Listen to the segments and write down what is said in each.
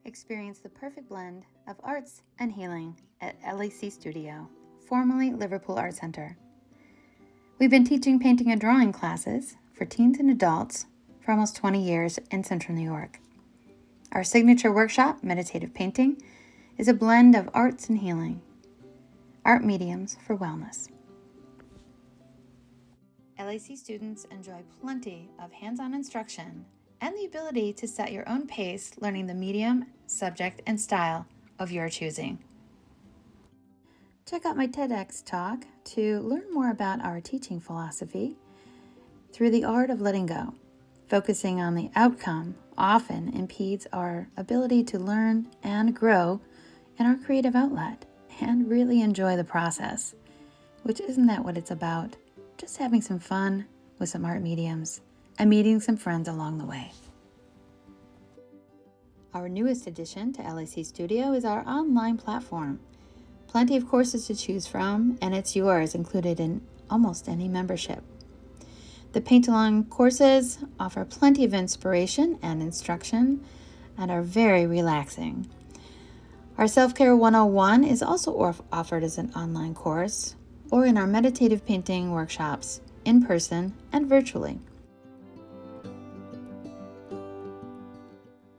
Experience the perfect blend of arts and healing at LAC Studio, formerly Liverpool Art Center. We've been teaching painting and drawing classes for teens and adults for almost 20 years in Central New York. Our signature workshop, Meditative Painting, is a blend of arts and healing, art mediums for wellness. LAC students enjoy plenty of hands-on instruction and the ability to set your own pace, learning the medium, subject, and style of your choosing. Check out my TEDx talk to learn more about our teaching philosophy through the art of letting go. Focusing on the outcome often impedes our ability to learn and grow in our creative outlet and really enjoy the process, which isn't that what it's about? Just having some fun with some art mediums and meeting some friends along the way. Our newest addition to LAC Studio is our online platform. Plenty of courses to choose from, and it's yours, included in almost any membership. The paint-along courses offer plenty of inspiration and instruction and are very relaxing. Our Self-Care 101 is also offered as an online course or in our meditative painting workshops in person and virtually.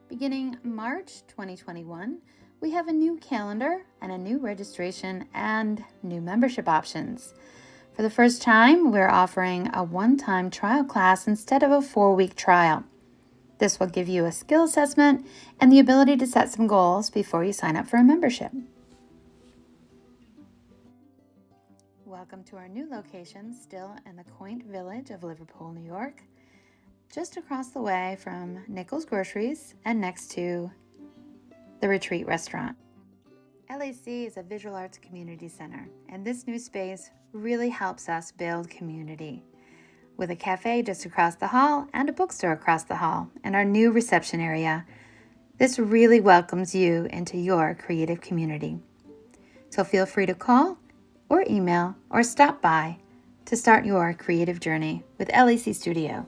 Beginning March 2021, we have a new calendar and a new registration and new membership options. For the first time, we're offering a one-time trial class instead of a 4-week trial. This will give you a skill assessment and the ability to set some goals before you sign up for a membership. Welcome to our new location, still in the quaint village of Liverpool, New York, just across the way from Nichols Groceries and next to the Retreat Restaurant. LAC is a visual arts community center, and this new space really helps us build community. With a cafe just across the hall and a bookstore across the hall and our new reception area, this really welcomes you into your creative community. So feel free to call or email or stop by to start your creative journey with LAC Studio.